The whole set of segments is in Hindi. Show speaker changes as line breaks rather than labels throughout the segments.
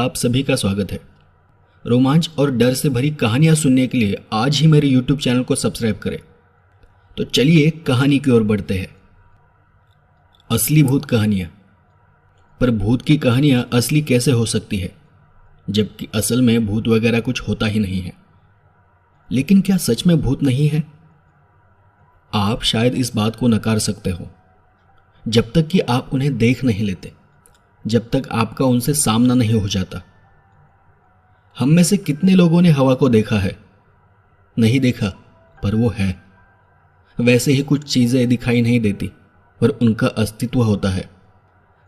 आप सभी का स्वागत है। रोमांच और डर से भरी कहानियां सुनने के लिए आज ही मेरे YouTube चैनल को सब्सक्राइब करें। तो चलिए कहानी की ओर बढ़ते हैं। असली भूत कहानियां। पर भूत की कहानियां असली कैसे हो सकती है, जबकि असल में भूत वगैरह कुछ होता ही नहीं है। लेकिन क्या सच में भूत नहीं है? आप शायद इस बात को नकार सकते हो, जब तक कि आप उन्हें देख नहीं लेते, जब तक आपका उनसे सामना नहीं हो जाता। हम में से कितने लोगों ने हवा को देखा है? नहीं देखा, पर वो है। वैसे ही कुछ चीजें दिखाई नहीं देती, पर उनका अस्तित्व होता है।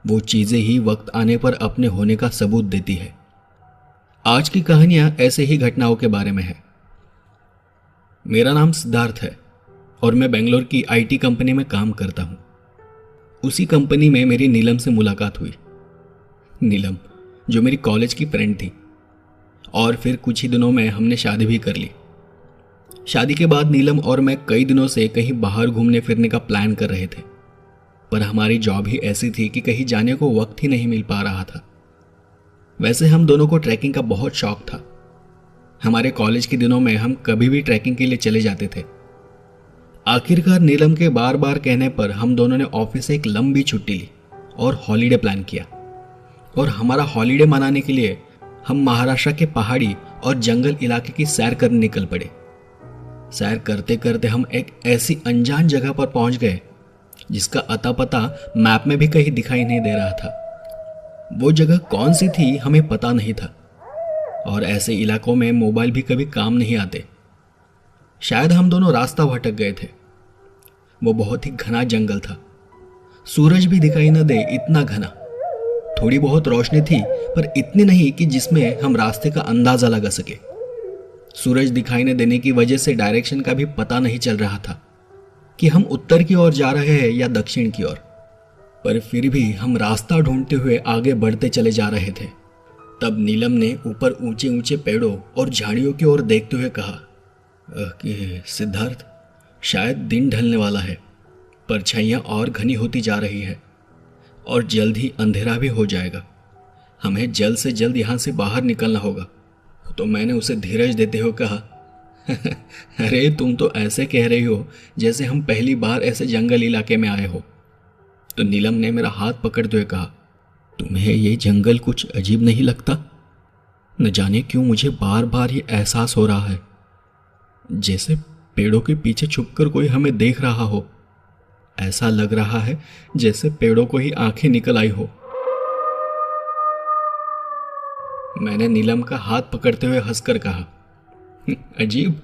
वो चीजें ही वक्त आने पर अपने होने का सबूत देती है। आज की कहानियां ऐसे ही घटनाओं के बारे में है। मेरा नाम सिद्धार्थ है और मैं बेंगलोर की IT कंपनी में काम करता हूं। उसी कंपनी में मेरी नीलम से मुलाकात हुई। नीलम, जो मेरी कॉलेज की फ्रेंड थी, और फिर कुछ ही दिनों में हमने शादी भी कर ली। शादी के बाद नीलम और मैं कई दिनों से कहीं बाहर घूमने फिरने का प्लान कर रहे थे, पर हमारी जॉब ही ऐसी थी कि कहीं जाने को वक्त ही नहीं मिल पा रहा था। वैसे हम दोनों को ट्रैकिंग का बहुत शौक था। हमारे कॉलेज के दिनों में हम कभी भी ट्रैकिंग के लिए चले जाते थे। आखिरकार नीलम के बार बार कहने पर हम दोनों ने ऑफिस से एक लंबी छुट्टी ली और हॉलीडे प्लान किया। और हमारा हॉलीडे मनाने के लिए हम महाराष्ट्र के पहाड़ी और जंगल इलाके की सैर करने निकल पड़े। सैर करते करते हम एक ऐसी अनजान जगह पर पहुंच गए जिसका अता पता मैप में भी कहीं दिखाई नहीं दे रहा था। वो जगह कौन सी थी हमें पता नहीं था, और ऐसे इलाकों में मोबाइल भी कभी काम नहीं आते। शायद हम दोनों रास्ता भटक गए थे। वो बहुत ही घना जंगल था, सूरज भी दिखाई न दे इतना घना। थोड़ी बहुत रोशनी थी, पर इतनी नहीं कि जिसमें हम रास्ते का अंदाजा लगा सके। सूरज दिखाई न देने की वजह से डायरेक्शन का भी पता नहीं चल रहा था कि हम उत्तर की ओर जा रहे हैं या दक्षिण की ओर। पर फिर भी हम रास्ता ढूंढते हुए आगे बढ़ते चले जा रहे थे। तब नीलम ने ऊपर ऊंचे ऊंचे पेड़ों और झाड़ियों की ओर देखते हुए कहा कि सिद्धार्थ, शायद दिन ढलने वाला है, परछाइयां और घनी होती जा रही है और जल्द ही अंधेरा भी हो जाएगा। हमें जल्द से जल्द यहाँ से बाहर निकलना होगा। तो मैंने उसे धीरज देते हुए कहा, अरे तुम तो ऐसे कह रही हो जैसे हम पहली बार ऐसे जंगल इलाके में आए हो। तो नीलम ने मेरा हाथ पकड़ते हुए कहा, तुम्हें ये जंगल कुछ अजीब नहीं लगता? न जाने क्यों मुझे बार बार ये एहसास हो रहा है जैसे पेड़ों के पीछे छुपकर कोई हमें देख रहा हो। ऐसा लग रहा है जैसे पेड़ों को ही आंखें निकल आई हो। मैंने नीलम का हाथ पकड़ते हुए हंसकर कहा, अजीब,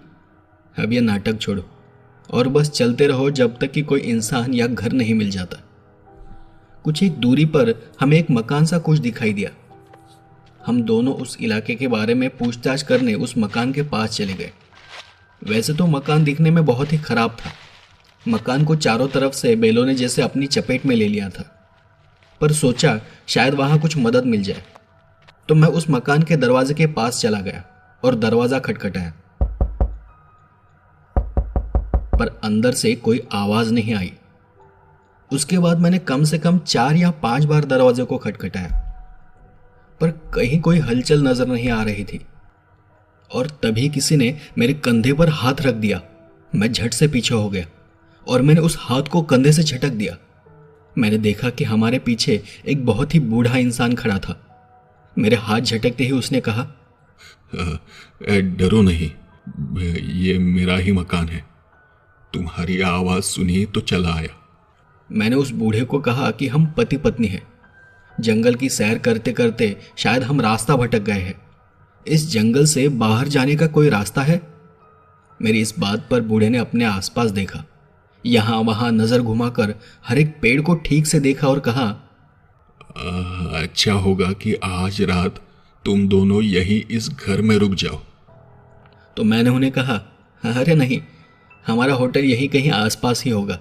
अब यह नाटक छोड़ो और बस चलते रहो जब तक कि कोई इंसान या घर नहीं मिल जाता। कुछ एक दूरी पर हमें एक मकान सा कुछ दिखाई दिया। हम दोनों उस इलाके के बारे में पूछताछ करने उस मकान के पास चले गए। वैसे तो मकान दिखने में बहुत ही खराब था। मकान को चारों तरफ से बैलों ने जैसे अपनी चपेट में ले लिया था, पर सोचा शायद वहां कुछ मदद मिल जाए। तो मैं उस मकान के दरवाजे के पास चला गया और दरवाजा खटखटाया, पर अंदर से कोई आवाज नहीं आई। उसके बाद मैंने कम से कम 4 या 5 बार दरवाजे को खटखटाया, पर कहीं कोई हलचल नजर नहीं आ रही थी। और तभी किसी ने मेरे कंधे पर हाथ रख दिया। मैं झट से पीछे हो गया और मैंने उस हाथ को कंधे से झटक दिया। मैंने देखा कि हमारे पीछे एक बहुत ही बूढ़ा इंसान खड़ा था। मेरे हाथ झटकते ही उसने कहा,
डरो नहीं, ये मेरा ही मकान है। तुम्हारी आवाज सुनी तो चला आया।
मैंने उस बूढ़े को कहा कि हम पति पत्नी हैं। जंगल की सैर करते करते शायद हम रास्ता भटक गए हैं। इस जंगल से बाहर जाने का कोई रास्ता है? मेरी इस बात पर बूढ़े ने अपने आसपास देखा, यहां वहां नजर घुमाकर हर एक पेड़ को ठीक से देखा और कहा,
अच्छा होगा कि आज रात तुम दोनों यही इस घर में रुक जाओ।
तो मैंने उन्हें कहा, अरे नहीं, हमारा होटल यहीं कहीं आसपास ही होगा,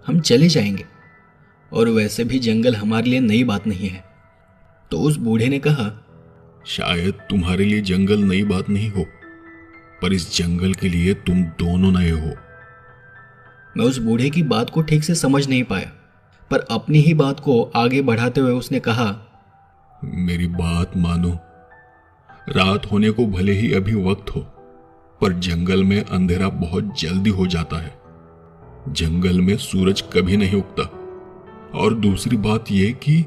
हम चले जाएंगे। और वैसे भी जंगल हमारे लिए नई बात नहीं है। तो उस बूढ़े ने कहा,
शायद तुम्हारे लिए जंगल नई बात नहीं हो, पर इस जंगल के लिए तुम दोनों नए हो।
मैं उस बूढ़े की बात को ठीक से समझ नहीं पाया, पर अपनी ही बात को आगे बढ़ाते हुए उसने कहा,
मेरी बात मानो रात होने को भले ही अभी वक्त हो, पर जंगल में अंधेरा बहुत जल्दी हो जाता है। जंगल में सूरज कभी नहीं उगता। और दूसरी बात यह कि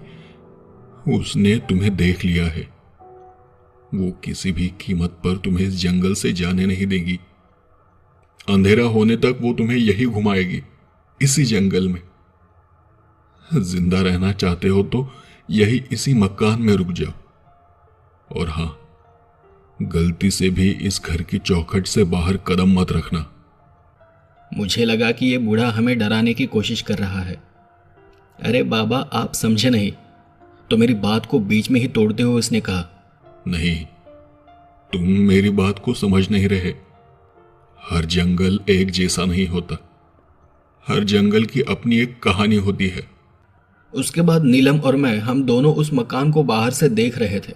उसने तुम्हें देख लिया है। वो किसी भी कीमत पर तुम्हें इस जंगल से जाने नहीं देगी। अंधेरा होने तक वो तुम्हें यही घुमाएगी, इसी जंगल में। जिंदा रहना चाहते हो तो यही इसी मकान में रुक जाओ। और हां, गलती से भी इस घर की चौखट से बाहर कदम मत रखना।
मुझे लगा कि ये बूढ़ा हमें डराने की कोशिश कर रहा है। अरे बाबा, आप समझे नहीं। तो मेरी बात को बीच में ही तोड़ते हुए उसने कहा,
नहीं, तुम मेरी बात को समझ नहीं रहे। हर जंगल एक जैसा नहीं होता। हर जंगल की अपनी एक कहानी होती है।
उसके बाद नीलम और मैं, हम दोनों उस मकान को बाहर से देख रहे थे।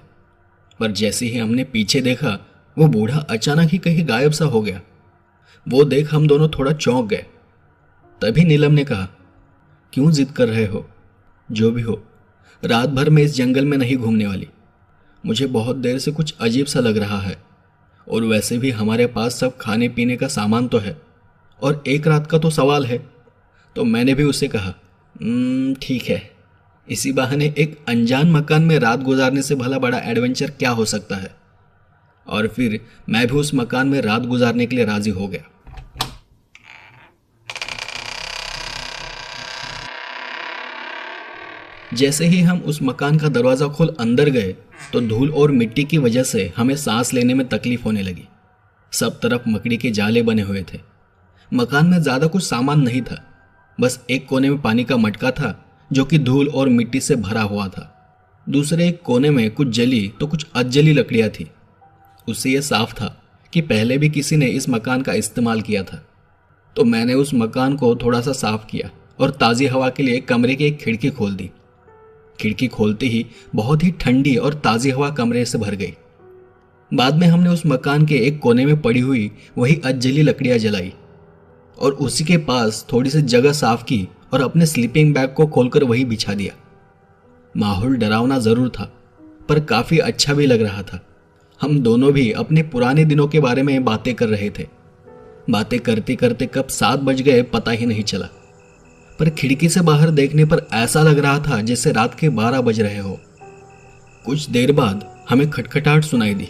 पर जैसे ही हमने पीछे देखा, वो बूढ़ा अचानक ही कहीं गायब सा हो गया। वो देख हम दोनों थोड़ा चौंक गए। तभी नीलम ने कहा, क्यों जिद कर रहे हो? जो भी हो, रात भर में इस जंगल में नहीं घूमने वाली। मुझे बहुत देर से कुछ अजीब सा लग रहा है। और वैसे भी हमारे पास सब खाने पीने का सामान तो है, और एक रात का तो सवाल है। तो मैंने भी उससे कहा, ठीक है, इसी बहाने एक अनजान मकान में रात गुजारने से भला बड़ा एडवेंचर क्या हो सकता है। और फिर मैं भी उस मकान में रात गुजारने के लिए राजी हो गया। जैसे ही हम उस मकान का दरवाजा खोल अंदर गए तो धूल और मिट्टी की वजह से हमें सांस लेने में तकलीफ होने लगी। सब तरफ मकड़ी के जाले बने हुए थे। मकान में ज्यादा कुछ सामान नहीं था। बस एक कोने में पानी का मटका था जो कि धूल और मिट्टी से भरा हुआ था। दूसरे एक कोने में कुछ जली तो कुछ अधजली लकड़ियां थी। उससे यह साफ था कि पहले भी किसी ने इस मकान का इस्तेमाल किया था। तो मैंने उस मकान को थोड़ा सा साफ किया और ताज़ी हवा के लिए कमरे की एक खिड़की खोल दी। खिड़की खोलते ही बहुत ही ठंडी और ताज़ी हवा कमरे से भर गई। बाद में हमने उस मकान के एक कोने में पड़ी हुई वही अधजली लकड़ियां जलाई और उसी के पास थोड़ी सी जगह साफ की और अपने स्लीपिंग बैग को खोलकर वही बिछा दिया। माहौल डरावना जरूर था, पर काफी अच्छा भी लग रहा था। हम दोनों भी अपने पुराने दिनों के बारे में बातें कर रहे थे। बातें करते करते कब 7 बज गए पता ही नहीं चला। पर खिड़की से बाहर देखने पर ऐसा लग रहा था जैसे रात के 12 बज रहे हो। कुछ देर बाद हमें खटखटाहट सुनाई दी।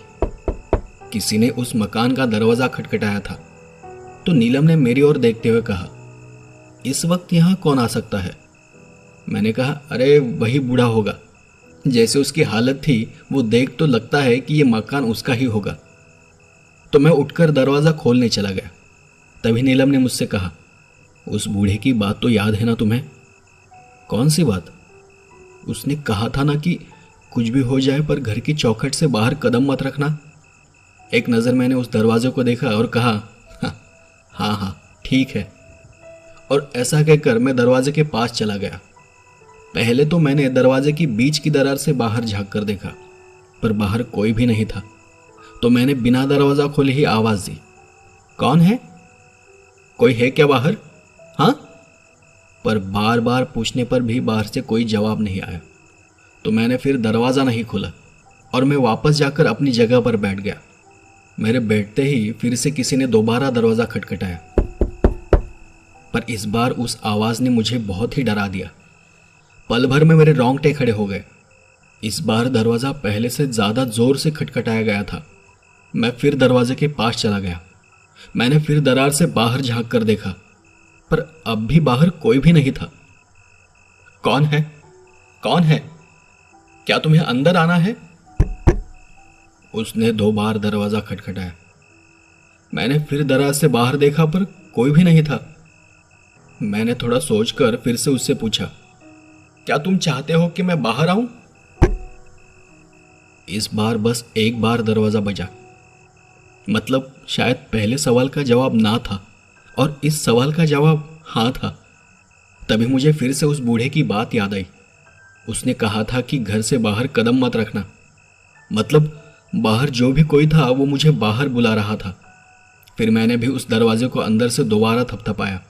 किसी ने उस मकान का दरवाजा खटखटाया था। तो नीलम ने मेरी ओर देखते हुए कहा, इस वक्त यहां कौन आ सकता है? मैंने कहा, अरे वही बूढ़ा होगा। जैसे उसकी हालत थी वो देख तो लगता है कि यह मकान उसका ही होगा। तो मैं उठकर दरवाजा खोलने चला गया। तभी नीलम ने मुझसे कहा, उस बूढ़े की बात तो याद है ना तुम्हें? कौन सी बात? उसने कहा था ना कि कुछ भी हो जाए पर घर की चौखट से बाहर कदम मत रखना। एक नज़र मैंने उस दरवाजे को देखा और कहा, हाँ हाँ ठीक है। और ऐसा कहकर मैं दरवाजे के पास चला गया। पहले तो मैंने दरवाजे की बीच की दरार से बाहर झांक कर देखा, पर बाहर कोई भी नहीं था। तो मैंने बिना दरवाजा खोले ही आवाज दी, कौन है? कोई है क्या बाहर? हाँ? पर बार बार पूछने पर भी बाहर से कोई जवाब नहीं आया। तो मैंने फिर दरवाज़ा नहीं खोला और मैं वापस जाकर अपनी जगह पर बैठ गया। मेरे बैठते ही फिर से किसी ने दोबारा दरवाज़ा खटखटाया, पर इस बार उस आवाज़ ने मुझे बहुत ही डरा दिया। पल भर में मेरे रोंगटे खड़े हो गए। इस बार दरवाज़ा पहले से ज़्यादा जोर से खटखटाया गया था। मैं फिर दरवाजे के पास चला गया। मैंने फिर दरार से बाहर झांक कर देखा, पर अब भी बाहर कोई भी नहीं था। कौन है? कौन है? क्या तुम्हें अंदर आना है? उसने 2 बार दरवाजा खटखटाया। मैंने फिर दरार से बाहर देखा, पर कोई भी नहीं था। मैंने थोड़ा सोचकर फिर से उससे पूछा, क्या तुम चाहते हो कि मैं बाहर आऊं? इस बार बस एक बार दरवाजा बजा। मतलब शायद पहले सवाल का जवाब ना था और इस सवाल का जवाब हाँ था। तभी मुझे फिर से उस बूढ़े की बात याद आई। उसने कहा था कि घर से बाहर कदम मत रखना। मतलब बाहर जो भी कोई था वो मुझे बाहर बुला रहा था। फिर मैंने भी उस दरवाजे को अंदर से दोबारा थपथपाया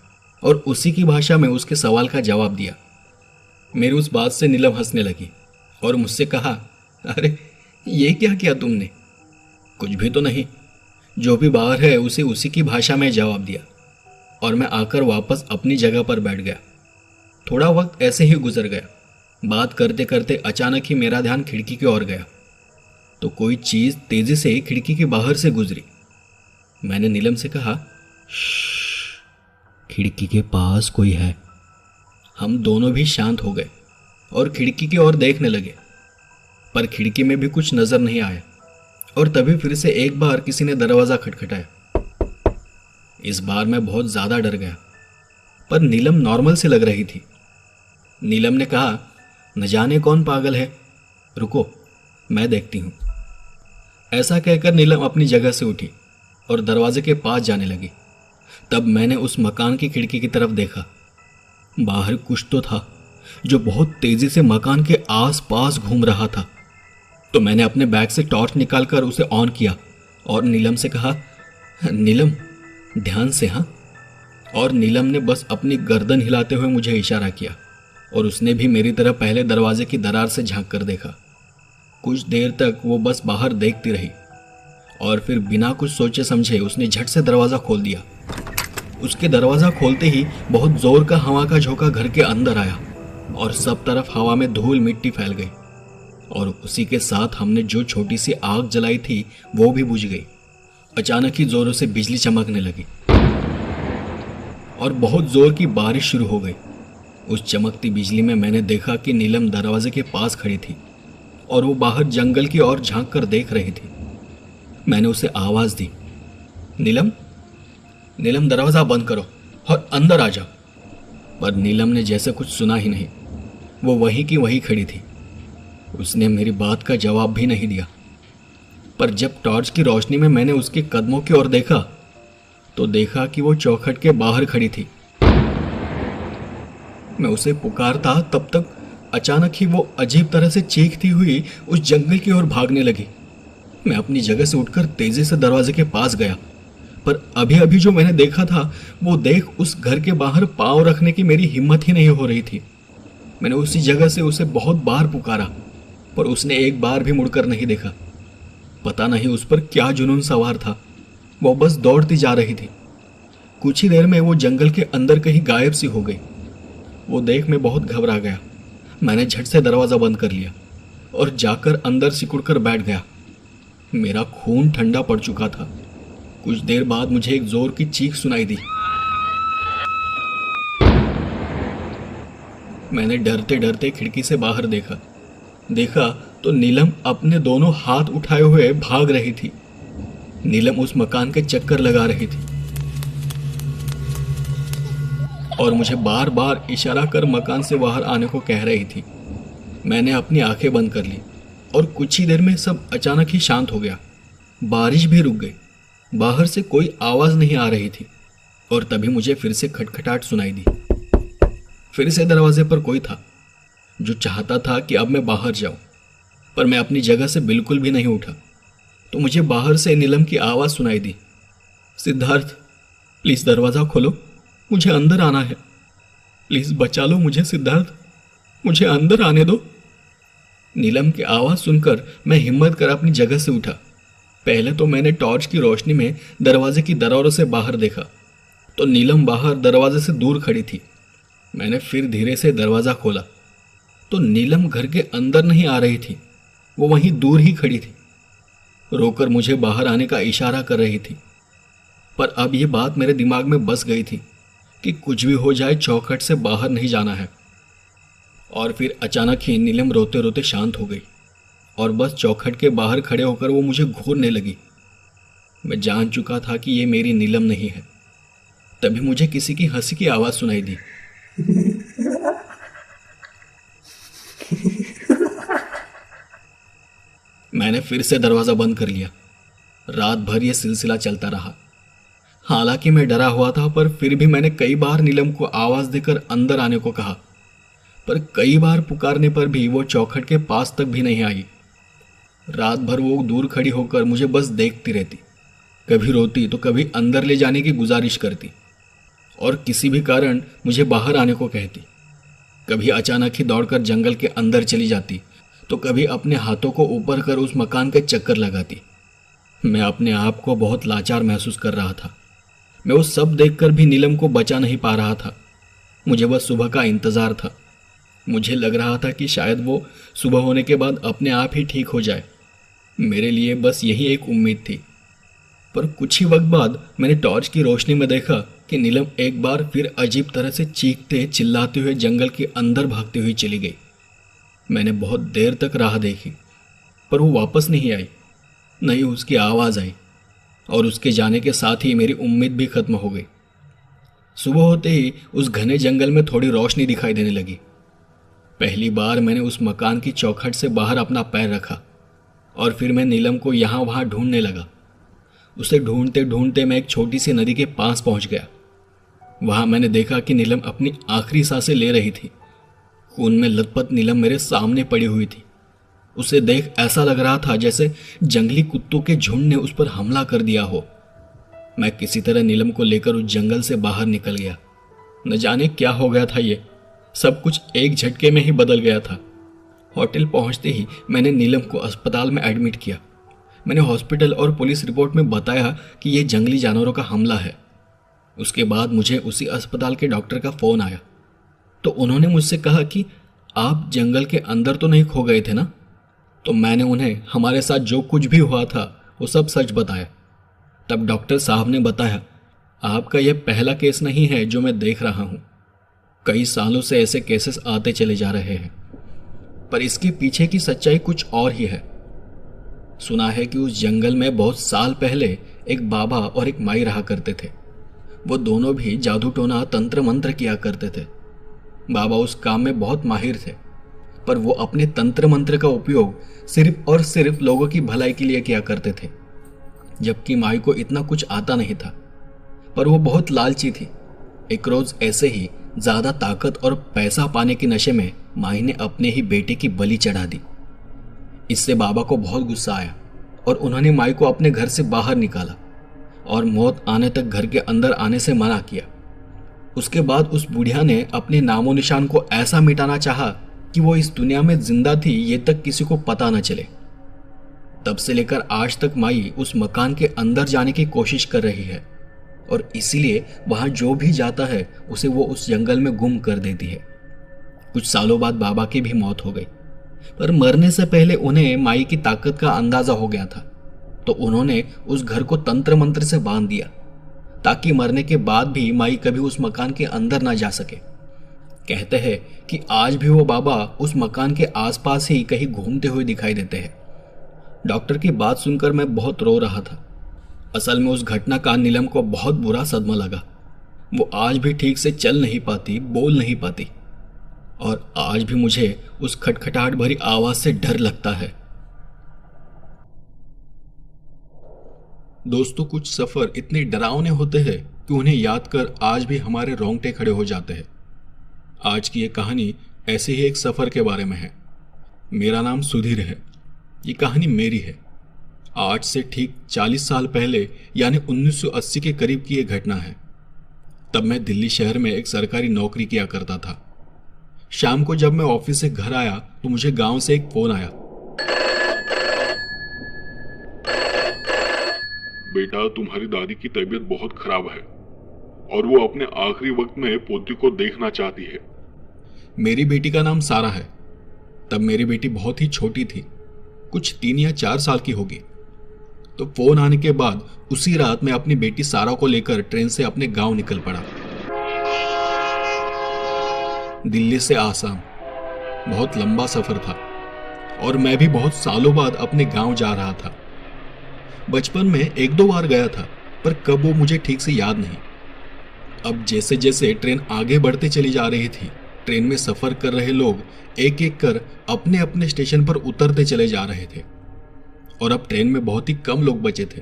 और उसी की भाषा में उसके सवाल का जवाब दिया। मेरी उस बात से नीलम हंसने लगी और मुझसे कहा, अरे ये क्या किया तुमने? कुछ भी तो नहीं। जो भी बाहर है उसे उसी की भाषा में जवाब दिया और मैं आकर वापस अपनी जगह पर बैठ गया। थोड़ा वक्त ऐसे ही गुजर गया। बात करते करते अचानक ही मेरा ध्यान खिड़की की ओर गया तो कोई चीज तेजी से खिड़की के बाहर से गुजरी। मैंने नीलम से कहा, खिड़की के पास कोई है। हम दोनों भी शांत हो गए और खिड़की की ओर देखने लगे, पर खिड़की में भी कुछ नजर नहीं आया। और तभी फिर से एक बार किसी ने दरवाजा खटखटाया। इस बार मैं बहुत ज्यादा डर गया, पर नीलम नॉर्मल से लग रही थी। नीलम ने कहा, न जाने कौन पागल है, रुको मैं देखती हूं। ऐसा कहकर नीलम अपनी जगह से उठी और दरवाजे के पास जाने लगी। तब मैंने उस मकान की खिड़की की तरफ देखा। बाहर कुछ तो था जो बहुत तेजी से मकान के आसपास घूम रहा था। तो मैंने अपने बैग से टॉर्च निकालकर उसे ऑन किया और नीलम से कहा, नीलम ध्यान से हाँ। और नीलम ने बस अपनी गर्दन हिलाते हुए मुझे इशारा किया और उसने भी मेरी तरफ पहले दरवाजे की दरार से झांक कर देखा। कुछ देर तक वो बस बाहर देखती रही और फिर बिना कुछ सोचे समझे उसने झट से दरवाज़ा खोल दिया। उसके दरवाज़ा खोलते ही बहुत जोर का हवा का झोंका घर के अंदर आया और सब तरफ हवा में धूल मिट्टी फैल गई और उसी के साथ हमने जो छोटी सी आग जलाई थी वो भी बुझ गई। अचानक ही जोरों से बिजली चमकने लगी और बहुत जोर की बारिश शुरू हो गई। उस चमकती बिजली में मैंने देखा कि नीलम दरवाजे के पास खड़ी थी और वो बाहर जंगल की ओर झांक कर देख रही थी। मैंने उसे आवाज दी, नीलम नीलम दरवाजा बंद करो और अंदर आ जाओ। पर नीलम ने जैसे कुछ सुना ही नहीं। वो वहीं की वहीं खड़ी थी। उसने मेरी बात का जवाब भी नहीं दिया। पर जब टॉर्च की रोशनी में मैंने उसके कदमों की ओर देखा तो देखा कि वो चौखट के बाहर खड़ी थी। मैं उसे पुकारता तब तक अचानक ही वो अजीब तरह से चीखती हुई उस जंगल की ओर भागने लगी। मैं अपनी जगह से उठकर तेजी से दरवाजे के पास गया, पर अभी अभी जो मैंने देखा था वो देख उस घर के बाहर पांव रखने की मेरी हिम्मत ही नहीं हो रही थी। मैंने उसी जगह से उसे बहुत बार पुकारा, पर उसने एक बार भी मुड़कर नहीं देखा। पता नहीं उस पर क्या जुनून सवार था। वो बस दौड़ती जा रही थी। कुछ ही देर में वो जंगल के अंदर कहीं गायब सी हो गई। वो देख मैं बहुत घबरा गया। मैंने झट से दरवाजा बंद कर लिया और जाकर अंदर सिकुड़कर बैठ गया। मेरा खून ठंडा पड़ चुका था। कुछ देर बाद मुझे एक जोर की चीख सुनाई दी। मैंने डरते डरते खिड़की से बाहर देखा तो नीलम अपने दोनों हाथ उठाए हुए भाग रही थी। नीलम उस मकान के चक्कर लगा रही थी और मुझे बार बार इशारा कर मकान से बाहर आने को कह रही थी। मैंने अपनी आंखें बंद कर ली और कुछ ही देर में सब अचानक ही शांत हो गया। बारिश भी रुक गई। बाहर से कोई आवाज नहीं आ रही थी और तभी मुझे फिर से खटखटाहट सुनाई दी। फिर से दरवाजे पर कोई था जो चाहता था कि अब मैं बाहर जाऊं, पर मैं अपनी जगह से बिल्कुल भी नहीं उठा। तो मुझे बाहर से नीलम की आवाज सुनाई दी, सिद्धार्थ प्लीज दरवाजा खोलो, मुझे अंदर आना है। प्लीज बचा लो मुझे सिद्धार्थ, मुझे अंदर आने दो। नीलम की आवाज सुनकर मैं हिम्मत कर अपनी जगह से उठा। पहले तो मैंने टॉर्च की रोशनी में दरवाजे की दरारों से बाहर देखा तो नीलम बाहर दरवाजे से दूर खड़ी थी। मैंने फिर धीरे से दरवाजा खोला तो नीलम घर के अंदर नहीं आ रही थी, वो वहीं दूर ही खड़ी थी। रोकर मुझे बाहर आने का इशारा कर रही थी। पर अब ये बात मेरे दिमाग में बस गई थी कि कुछ भी हो जाए चौखट से बाहर नहीं जाना है। और फिर अचानक ही नीलम रोते रोते शांत हो गई और बस चौखट के बाहर खड़े होकर वो मुझे घूरने लगी। मैं जान चुका था कि ये मेरी नीलम नहीं है। तभी मुझे किसी की हंसी की आवाज सुनाई दी। मैंने फिर से दरवाजा बंद कर लिया। रात भर यह सिलसिला चलता रहा। हालांकि मैं डरा हुआ था, पर फिर भी मैंने कई बार नीलम को आवाज देकर अंदर आने को कहा, पर कई बार पुकारने पर भी वो चौखट के पास तक भी नहीं आई। रात भर वो दूर खड़ी होकर मुझे बस देखती रहती, कभी रोती तो कभी अंदर ले जाने की गुजारिश करती और किसी भी कारण मुझे बाहर आने को कहती। कभी अचानक ही दौड़कर जंगल के अंदर चली जाती तो कभी अपने हाथों को ऊपर कर उस मकान के चक्कर लगाती। मैं अपने आप को बहुत लाचार महसूस कर रहा था। मैं वो सब देखकर भी नीलम को बचा नहीं पा रहा था। मुझे बस सुबह का इंतज़ार था। मुझे लग रहा था कि शायद वो सुबह होने के बाद अपने आप ही ठीक हो जाए। मेरे लिए बस यही एक उम्मीद थी। पर कुछ ही वक्त बाद मैंने टॉर्च की रोशनी में देखा कि नीलम एक बार फिर अजीब तरह से चीखते चिल्लाते हुए जंगल के अंदर भागती हुई चली गई। मैंने बहुत देर तक राह देखी, पर वो वापस नहीं आई। नहीं उसकी आवाज़ आई, और उसके जाने के साथ ही मेरी उम्मीद भी खत्म हो गई। सुबह होते ही उस घने जंगल में थोड़ी रोशनी दिखाई देने लगी। पहली बार मैंने उस मकान की चौखट से बाहर अपना पैर रखा, और फिर मैं नीलम को यहाँ वहाँ ढूंढने लगा। उसे ढूंढते ढूंढते मैं एक छोटी सी नदी के पास पहुँच गया। वहाँ मैंने देखा कि नीलम अपनी आखिरी सांसें ले रही थी। खून में लथपथ नीलम मेरे सामने पड़ी हुई थी। उसे देख ऐसा लग रहा था जैसे जंगली कुत्तों के झुंड ने उस पर हमला कर दिया हो। मैं किसी तरह नीलम को लेकर उस जंगल से बाहर निकल गया। न जाने क्या हो गया था, ये सब कुछ एक झटके में ही बदल गया था। होटल पहुंचते ही मैंने नीलम को अस्पताल में एडमिट किया। मैंने हॉस्पिटल और पुलिस रिपोर्ट में बताया कि यह जंगली जानवरों का हमला है। उसके बाद मुझे उसी अस्पताल के डॉक्टर का फ़ोन आया, तो उन्होंने मुझसे कहा कि आप जंगल के अंदर तो नहीं खो गए थे ना। तो मैंने उन्हें हमारे साथ जो कुछ भी हुआ था वो सब सच बताया। तब डॉक्टर साहब ने बताया, आपका यह पहला केस नहीं है जो मैं देख रहा हूँ। कई सालों से ऐसे केसेस आते चले जा रहे हैं, पर इसके पीछे की सच्चाई कुछ और ही है। सुना है कि उस जंगल में बहुत साल पहले एक बाबा और एक माई रहा करते थे। वो दोनों भी जादू टोना तंत्र मंत्र किया करते थे। बाबा उस काम में बहुत माहिर थे, पर वो अपने तंत्र मंत्र का उपयोग सिर्फ और सिर्फ लोगों की भलाई के लिए किया करते थे, जबकि माई को इतना कुछ आता नहीं था। पर वो बहुत लालची थी। एक रोज ऐसे ही ज्यादा ताकत और पैसा पाने के नशे में माई ने अपने ही बेटे की बलि चढ़ा दी। इससे बाबा को बहुत गुस्सा आया और उन्होंने माई को अपने घर से बाहर निकाला और मौत आने तक घर के अंदर आने से मना किया। उसके बाद उस बुढ़िया ने अपने नामो निशान को ऐसा मिटाना चाहा कि वो इस दुनिया में जिंदा थी ये तक किसी को पता न चले। तब से लेकर आज तक माई उस मकान के अंदर जाने की कोशिश कर रही है, और इसीलिए वहां जो भी जाता है उसे वो उस जंगल में गुम कर देती है। कुछ सालों बाद बाबा की भी मौत हो गई, पर मरने से पहले उन्हें माई की ताकत का अंदाजा हो गया था, तो उन्होंने उस घर को तंत्र मंत्र से बांध दिया ताकि मरने के बाद भी माई कभी उस मकान के अंदर ना जा सके। कहते हैं कि आज भी वो बाबा उस मकान के आसपास ही कहीं घूमते हुए दिखाई देते हैं। डॉक्टर की बात सुनकर मैं बहुत रो रहा था। असल में उस घटना का नीलम को बहुत बुरा सदमा लगा। वो आज भी ठीक से चल नहीं पाती, बोल नहीं पाती, और आज भी मुझे उस खटखटाहट भरी आवाज से डर लगता है।
दोस्तों, कुछ सफर इतने डरावने होते हैं कि उन्हें याद कर आज भी हमारे रोंगटे खड़े हो जाते हैं। आज की ये कहानी ऐसे ही एक सफर के बारे में है। मेरा नाम सुधीर है। ये कहानी मेरी है। आज से ठीक 40 साल पहले यानी 1980 के करीब की ये घटना है। तब मैं दिल्ली शहर में एक सरकारी नौकरी किया करता था। शाम को जब मैं ऑफिस से घर आया तो मुझे गांव से एक फोन आया।
बेटा, तुम्हारी दादी की तबीयत बहुत खराब है और वो अपने आखिरी वक्त में पोती को देखना चाहती है।
मेरी बेटी का नाम सारा है। तब मेरी बेटी बहुत ही छोटी थी, कुछ 3 या 4 साल की होगी। तो फोन आने के बाद उसी रात मैं अपनी बेटी सारा को लेकर ट्रेन से अपने गांव निकल पड़ा। दिल्ली से आसाम बहुत लंबा सफर था और मैं भी बहुत सालों बाद अपने गांव जा रहा था। बचपन में 1-2 बार गया था, पर कब वो मुझे ठीक से याद नहीं। अब जैसे जैसे ट्रेन आगे बढ़ते चली जा रही थी, ट्रेन में सफर कर रहे लोग एक एक कर अपने अपने स्टेशन पर उतरते चले जा रहे थे, और अब ट्रेन में बहुत ही कम लोग बचे थे।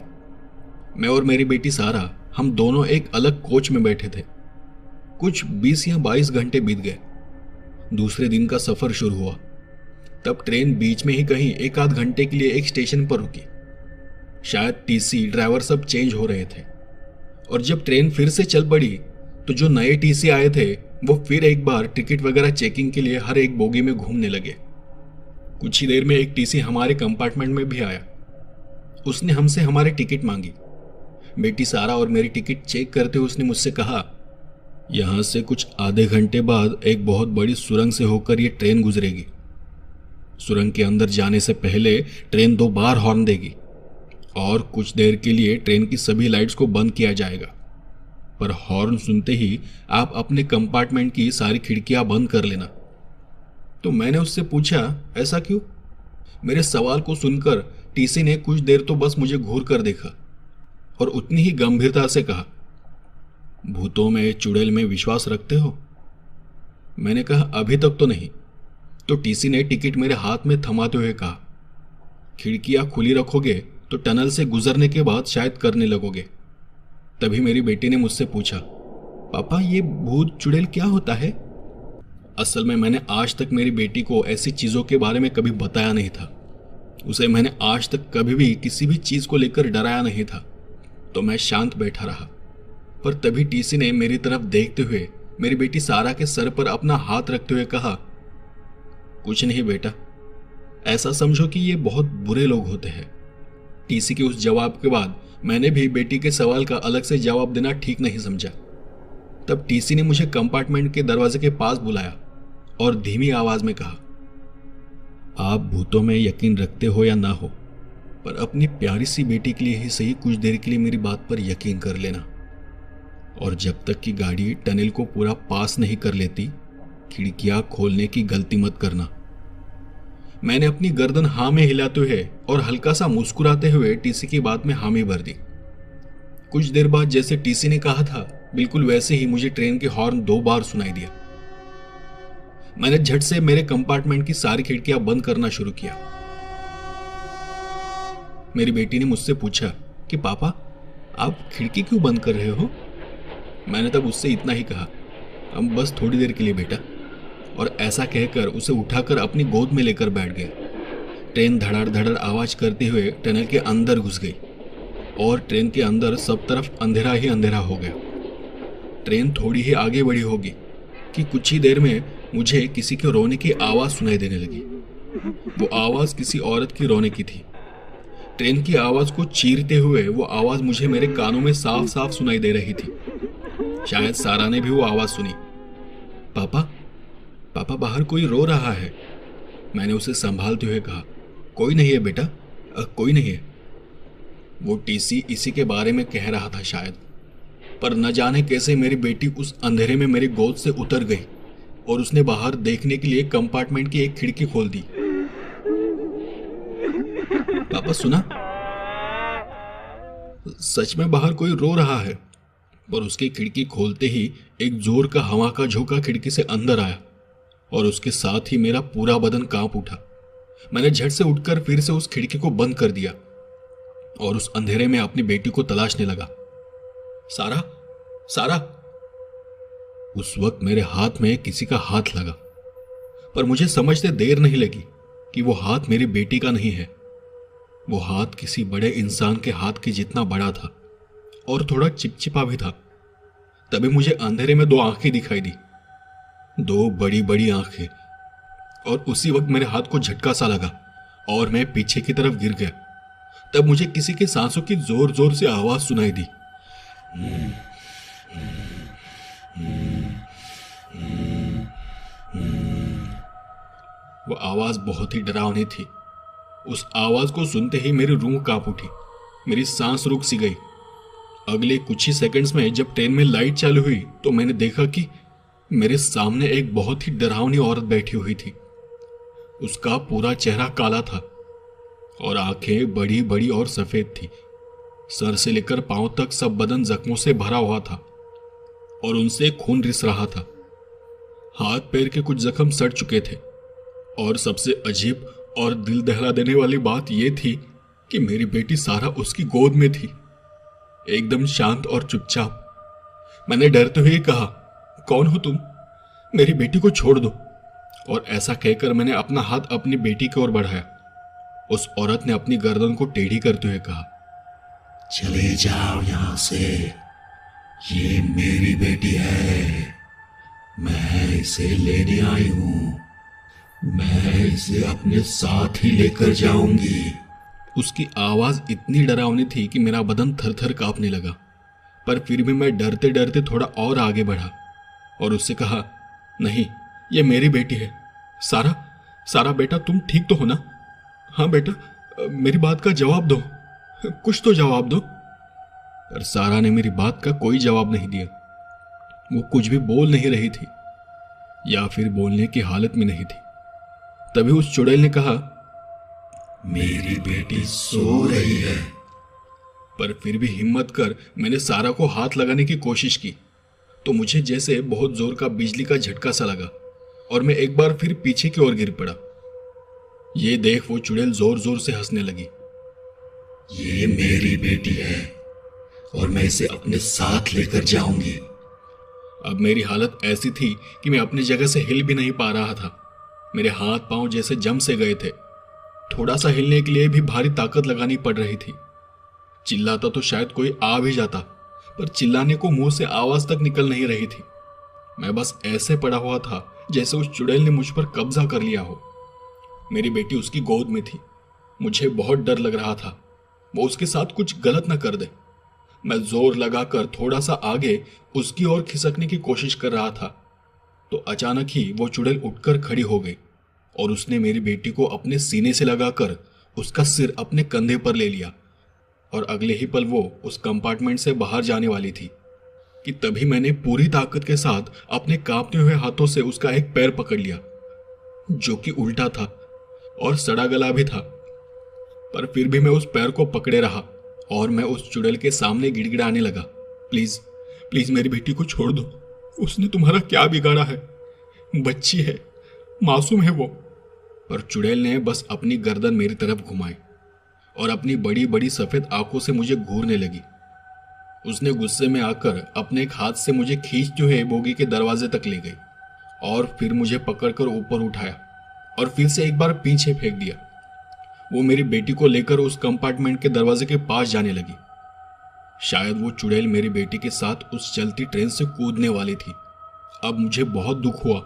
मैं और मेरी बेटी सारा, हम दोनों एक अलग कोच में बैठे थे। कुछ 20 या 22 घंटे बीत गए। दूसरे दिन का सफर शुरू हुआ। तब ट्रेन बीच में ही कहीं 1-8 घंटे के लिए एक स्टेशन पर रुकी। शायद टीसी, ड्राइवर सब चेंज हो रहे थे, और जब ट्रेन फिर से चल पड़ी तो जो नए टीसी आए थे वो फिर एक बार टिकट वगैरह चेकिंग के लिए हर एक बोगी में घूमने लगे। कुछ ही देर में एक टीसी हमारे कंपार्टमेंट में भी आया।
उसने हमसे हमारी टिकट मांगी। बेटी सारा और मेरी टिकट चेक करते हुए उसने मुझसे कहा, यहां से कुछ आधे घंटे बाद एक बहुत बड़ी सुरंग से होकर यह ट्रेन गुजरेगी। सुरंग के अंदर जाने से पहले ट्रेन 2 बार हॉर्न देगी और कुछ देर के लिए ट्रेन की सभी लाइट्स को बंद किया जाएगा, पर हॉर्न सुनते ही आप अपने कंपार्टमेंट की सारी खिड़कियां बंद कर लेना। तो मैंने उससे पूछा, ऐसा क्यों? मेरे सवाल को सुनकर टीसी ने कुछ देर तो बस मुझे घूर कर देखा और उतनी ही गंभीरता से कहा, भूतों में, चुड़ैल में विश्वास रखते हो? मैंने कहा, अभी तक तो नहीं। तो टीसी ने टिकट मेरे हाथ में थमाते हुए कहा, खिड़कियां खुली रखोगे तो टनल से गुजरने के बाद शायद करने लगोगे। तभी मेरी बेटी ने मुझसे पूछा, पापा ये भूत चुड़ैल क्या होता है? असल में मैंने आज तक मेरी बेटी को ऐसी चीजों के बारे में कभी बताया नहीं था। उसे मैंने आज तक कभी भी किसी भी चीज को लेकर डराया नहीं था। तो मैं शांत बैठा रहा, पर तभी टीसी ने मेरी तरफ देखते हुए मेरी बेटी सारा के सर पर अपना हाथ रखते हुए कहा, कुछ नहीं बेटा, ऐसा समझो कि ये बहुत बुरे लोग होते हैं। टीसी के उस जवाब के बाद मैंने भी बेटी के सवाल का अलग से जवाब देना ठीक नहीं समझा। तब टीसी ने मुझे कंपार्टमेंट के दरवाजे के पास बुलाया और धीमी आवाज में कहा, आप भूतों में यकीन रखते हो या ना हो, पर अपनी प्यारी सी बेटी के लिए ही सही कुछ देर के लिए मेरी बात पर यकीन कर लेना। और जब तक कि गाड़ी टनल को पूरा पास नहीं कर लेती, खिड़कियां खोलने की गलती मत करना। मैंने अपनी गर्दन हाँ में हिलाते हुए और हल्का सा मुस्कुराते हुए टीसी की बात में हामी भर दी। कुछ देर बाद जैसे टीसी ने कहा था, बिल्कुल वैसे ही मुझे ट्रेन के हॉर्न 2 बार सुनाई दिया। मैंने झट से मेरे कंपार्टमेंट की सारी खिड़कियां बंद करना शुरू किया। मेरी बेटी ने मुझसे पूछा कि पापा आप खिड़की क्यों बंद कर रहे हो? मैंने तब उससे इतना ही कहा, हम बस थोड़ी देर के लिए बेटा, और ऐसा कहकर उसे उठाकर अपनी गोद में लेकर बैठ गया। ट्रेन धड़ाड़ धड़ाड़ आवाज करते हुए टनल के अंदर घुस गई और ट्रेन के अंदर सब तरफ अंधेरा ही अंधेरा हो गया। ट्रेन थोड़ी ही आगे बढ़ी होगी कि कुछ ही देर में मुझे किसी के रोने की आवाज सुनाई देने लगी। वो आवाज किसी औरत की रोने की थी। ट्रेन की आवाज को चीरते हुए वो आवाज मुझे मेरे कानों में साफ साफ सुनाई दे रही थी। शायद सारा ने भी वो आवाज सुनी। पापा, पापा बाहर कोई रो रहा है। मैंने उसे संभालते हुए कहा, कोई नहीं है बेटा, कोई नहीं है। वो टीसी इसी के बारे में कह रहा था शायद, पर न जाने कैसे मेरी बेटी उस अंधेरे में मेरी गोद से उतर गई और उसने बाहर देखने के लिए कंपार्टमेंट की एक खिड़की खोल दी। पापा सुना? सच में बाहर कोई रो रहा है। पर उसकी खिड़की खोलते ही एक जोर का हवा का झोंका खिड़की से अंदर आया और उसके साथ ही मेरा पूरा बदन कांप उठा। मैंने झट से उठकर फिर से उस खिड़की को बंद कर दिया और उस अंधेरे में अपनी बेटी को तलाशने लगा। सारा, सारा। उस वक्त मेरे हाथ में किसी का हाथ लगा, पर मुझे समझते देर नहीं लगी कि वो हाथ मेरी बेटी का नहीं है। वो हाथ किसी बड़े इंसान के हाथ के जितना बड़ा था और थोड़ा चिपचिपा भी था। तभी मुझे अंधेरे में 2 आंखें दिखाई दी, 2 बड़ी बड़ी आंखें, और उसी वक्त मेरे हाथ को झटका सा लगा और मैं पीछे की तरफ गिर गया। तब मुझे किसी के सांसों की जोर जोर से आवाज सुनाई दी। वो आवाज बहुत ही डरावनी थी। उस आवाज को सुनते ही मेरी रूह कांप उठी, मेरी सांस रुक सी गई। अगले कुछ ही सेकंड्स में जब ट्रेन में लाइट चालू हुई तो मैंने देखा कि मेरे सामने एक बहुत ही डरावनी औरत बैठी हुई थी। उसका पूरा चेहरा काला था और आंखें बड़ी बड़ी और सफेद थी। सर से लेकर पांव तक सब बदन जख्मों से भरा हुआ था और उनसे खून रिस रहा था। हाथ पैर के कुछ जख्म सड़ चुके थे और सबसे अजीब और दिल दहला देने वाली बात यह थी कि मेरी बेटी सारा उसकी गोद में थी, एकदम शांत और चुपचाप। मैंने डरते हुए कहा, कौन हो तुम? मेरी बेटी को छोड़ दो। और ऐसा कहकर मैंने अपना हाथ अपनी बेटी की ओर बढ़ाया। उस औरत ने अपनी गर्दन को टेढ़ी करते हुए कहा,
चले जाओ यहां से, ये मेरी बेटी है, मैं इसे लेने आई हूं, मैं इसे अपने साथ ही लेकर जाऊंगी।
उसकी आवाज़ इतनी डरावनी थी कि मेरा बदन थर थर कांपने लगा, पर फिर भी मैं डरते डरते थोड़ा और आगे बढ़ा और उससे कहा, नहीं, ये मेरी बेटी है। सारा, सारा बेटा, तुम ठीक तो हो ना? हाँ बेटा, मेरी बात का जवाब दो, कुछ तो जवाब दो। पर सारा ने मेरी बात का कोई जवाब नहीं दिया। वो कुछ भी बोल नहीं रही थी या फिर बोलने की हालत में नहीं थी। तभी उस चुड़ैल ने कहा,
मेरी बेटी सो रही है।
पर फिर भी हिम्मत कर मैंने सारा को हाथ लगाने की कोशिश की तो मुझे जैसे बहुत जोर का बिजली का झटका सा लगा और मैं एक बार फिर पीछे की ओर गिर पड़ा। ये देख वो चुड़ैल जोर जोर से हंसने लगी।
ये मेरी बेटी है और मैं इसे अपने साथ लेकर जाऊंगी।
अब मेरी हालत ऐसी थी कि मैं अपनी जगह से हिल भी नहीं पा रहा था। मेरे हाथ पांव जैसे जम से गए थे। थोड़ा सा हिलने के लिए भी भारी ताकत लगानी पड़ रही थी। चिल्लाता तो शायद कोई आ भी जाता, पर चिल्लाने को मुंह से आवाज तक निकल नहीं रही थी। मैं बस ऐसे पड़ा हुआ था जैसे उस चुड़ैल ने मुझ पर कब्जा कर लिया हो। मेरी बेटी उसकी गोद में थी। मुझे बहुत डर लग रहा था वो उसके साथ कुछ गलत न कर दे। मैं जोर लगाकर थोड़ा सा आगे उसकी ओर खिसकने की कोशिश कर रहा था तो अचानक ही वो चुड़ैल उठकर खड़ी हो गई और उसने मेरी बेटी को अपने सीने से लगाकर उसका सिर अपने कंधे पर ले लिया और अगले ही पल वो उस कंपार्टमेंट से बाहर जाने वाली थी कि तभी मैंने पूरी ताकत के साथ अपने कांपते हुए हाथों से उसका एक पैर पकड़ लिया जो कि उल्टा था और सड़ा गला भी था। पर फिर भी मैं उस पैर को पकड़े रहा और मैं उस चुड़ैल के सामने गिड़गिड़ाने लगा, प्लीज प्लीज मेरी बेटी को छोड़ दो, उसने तुम्हारा क्या बिगाड़ा है, बच्ची है, मासूम है वो। पर चुड़ैल ने बस अपनी गर्दन मेरी तरफ घुमाई और अपनी बड़ी बड़ी सफेद आंखों से मुझे घूरने लगी। उसने गुस्से में आकर अपने एक हाथ से मुझे खींचते हुए बोगी के दरवाजे तक ले गई और फिर मुझे पकड़कर ऊपर उठाया और फिर से एक बार पीछे फेंक दिया। वो मेरी बेटी को लेकर उस कंपार्टमेंट के दरवाजे के पास जाने लगी। शायद वो चुड़ैल मेरी बेटी के साथ उस चलती ट्रेन से कूदने वाली थी। अब मुझे बहुत दुख हुआ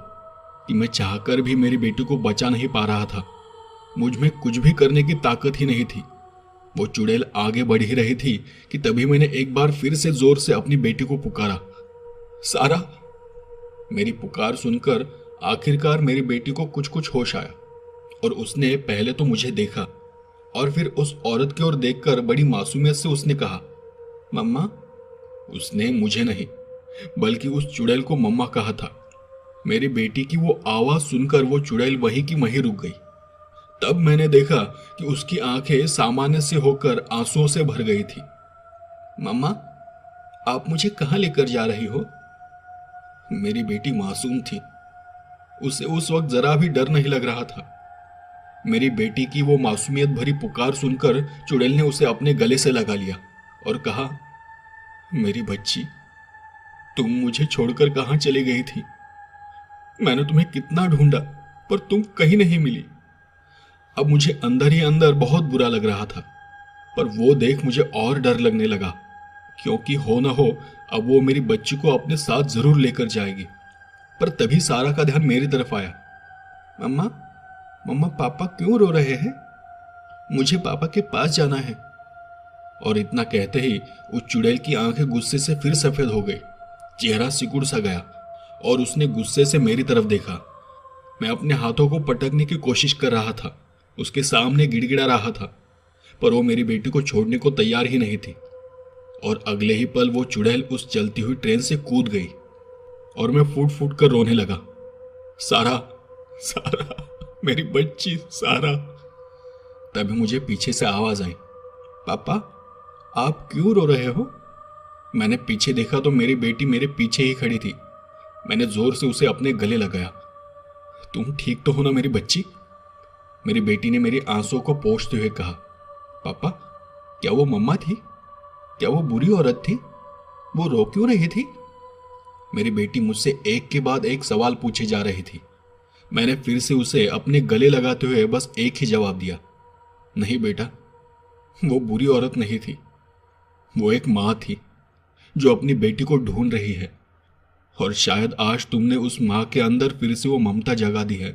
कि मैं चाहकर भी मेरी बेटी को बचा नहीं पा रहा था। मुझ में कुछ भी करने की ताकत ही नहीं थी। वो चुड़ैल आगे बढ़ ही रही थी कि तभी मैंने एक बार फिर से जोर से अपनी बेटी को पुकारा, सारा। मेरी पुकार सुनकर आखिरकार मेरी बेटी को कुछ कुछ होश आया और उसने पहले तो मुझे देखा और फिर उस औरत की ओर देखकर बड़ी मासूमियत से उसने कहा, मम्मा। उसने मुझे नहीं बल्कि उस चुड़ैल को मम्मा कहा था। मेरी बेटी की वो आवाज सुनकर वो चुड़ैल वहीं की वहीं रुक गई। तब मैंने देखा कि उसकी आंखें सामान्य से होकर आंसुओं से भर गई थी। मम्मा, आप मुझे कहां लेकर जा रही हो? मेरी बेटी मासूम थी। उसे उस वक्त जरा भी डर नहीं लग रहा था। मेरी बेटी की वो मासूमियत भरी पुकार सुनकर चुड़ैल ने उसे अपने गले से लगा लिया और कहा, मेरी बच्ची, तुम मुझे छोड़कर कहां चली गई थी? मैंने तुम्हें कितना ढूंढा पर तुम कहीं नहीं मिली। अब मुझे अंदर ही अंदर बहुत बुरा लग रहा था, पर वो देख मुझे और डर लगने लगा, क्योंकि हो न हो अब वो मेरी बच्ची को अपने साथ जरूर लेकर जाएगी। पर तभी सारा का ध्यान मेरी तरफ आया। मम्मा, मम्मा, पापा क्यों रो रहे हैं? मुझे पापा के पास जाना है। और इतना कहते ही उस चुड़ैल की आंखें गुस्से से फिर सफेद हो गई। चेहरा सिकुड़ सा गया और उसने गुस्से से मेरी तरफ देखा। मैं अपने हाथों को पटकने की कोशिश कर रहा था, उसके सामने गिड़गिड़ा रहा था, पर वो मेरी बेटी को छोड़ने को तैयार ही नहीं थी। और अगले ही पल वो चुड़ैल उस चलती हुई ट्रेन से कूद गई और मैं फूट फूट कर रोने लगा। सारा, सारा, मेरी बच्ची सारा। तभी मुझे पीछे से आवाज आई, पापा, आप क्यों रो रहे हो? मैंने पीछे देखा तो मेरी बेटी मेरे पीछे ही खड़ी थी। मैंने जोर से उसे अपने गले लगाया। तुम ठीक तो हो ना मेरी बच्ची? मेरी बेटी ने मेरी आंसुओं को पोंछते हुए कहा, पापा, क्या वो मम्मा थी? क्या वो बुरी औरत थी? वो रो क्यों रही थी? मेरी बेटी मुझसे एक के बाद एक सवाल पूछे जा रही थी। मैंने फिर से उसे अपने गले लगाते हुए बस एक ही जवाब दिया, नहीं बेटा, वो बुरी औरत नहीं थी। वो एक माँ थी जो अपनी बेटी को ढूंढ रही है, और शायद आज तुमने उस माँ के अंदर फिर से वो ममता जगा दी है।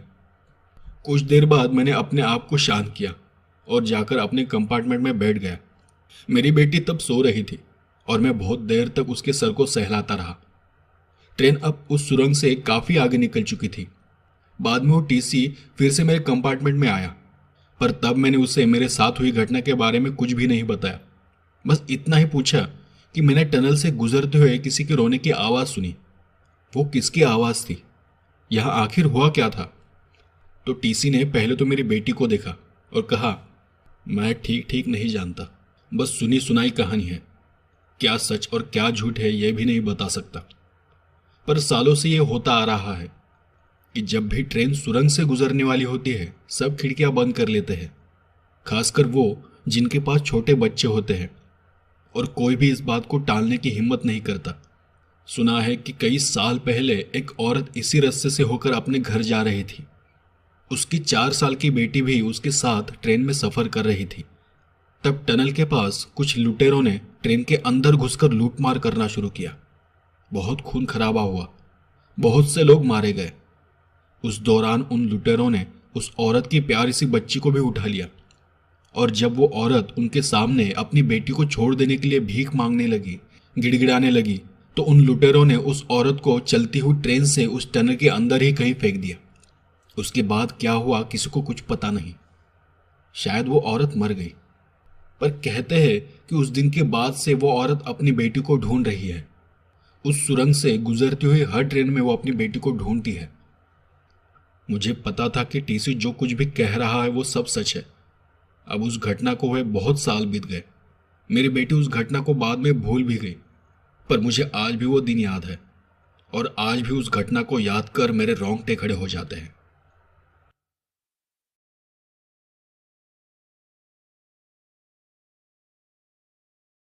कुछ देर बाद मैंने अपने आप को शांत किया और जाकर अपने कंपार्टमेंट में बैठ गया। मेरी बेटी तब सो रही थी और मैं बहुत देर तक उसके सर को सहलाता रहा। ट्रेन अब उस सुरंग से काफ़ी आगे निकल चुकी थी। बाद में वो टीसी फिर से मेरे कंपार्टमेंट में आया, पर तब मैंने उसे मेरे साथ हुई घटना के बारे में कुछ भी नहीं बताया। बस इतना ही पूछा कि मैंने टनल से गुजरते हुए किसी के रोने की आवाज़ सुनी। वो किसकी आवाज़ थी? यहाँ आखिर हुआ क्या था? तो टीसी ने पहले तो मेरी बेटी को देखा और कहा, मैं ठीक ठीक नहीं जानता, बस सुनी सुनाई कहानी है। क्या सच और क्या झूठ है यह भी नहीं बता सकता, पर सालों से यह होता आ रहा है कि जब भी ट्रेन सुरंग से गुजरने वाली होती है सब खिड़कियां बंद कर लेते हैं, खासकर वो जिनके पास छोटे बच्चे होते हैं, और कोई भी इस बात को टालने की हिम्मत नहीं करता। सुना है कि कई साल पहले एक औरत इसी रास्ते से होकर अपने घर जा रही थी। उसकी 4 साल की बेटी भी उसके साथ ट्रेन में सफ़र कर रही थी। तब टनल के पास कुछ लुटेरों ने ट्रेन के अंदर घुसकर लूटमार करना शुरू किया। बहुत खून खराबा हुआ, बहुत से लोग मारे गए। उस दौरान उन लुटेरों ने उस औरत की प्यारी सी बच्ची को भी उठा लिया, और जब वो औरत उनके सामने अपनी बेटी को छोड़ देने के लिए भीख मांगने लगी, गिड़गिड़ाने लगी, तो उन लुटेरों ने उस औरत को चलती हुई ट्रेन से उस टनल के अंदर ही कहीं फेंक दिया। उसके बाद क्या हुआ किसी को कुछ पता नहीं। शायद वो औरत मर गई, पर कहते हैं कि उस दिन के बाद से वो औरत अपनी बेटी को ढूंढ रही है। उस सुरंग से गुजरती हुई हर ट्रेन में वो अपनी बेटी को ढूंढती है। मुझे पता था कि टीसी जो कुछ भी कह रहा है वो सब सच है। अब उस घटना को हुए बहुत साल बीत गए। मेरी बेटी उस घटना को बाद में भूल भी गई, पर मुझे आज भी वो दिन याद है, और आज भी उस घटना को याद कर मेरे रोंगटे खड़े हो जाते हैं।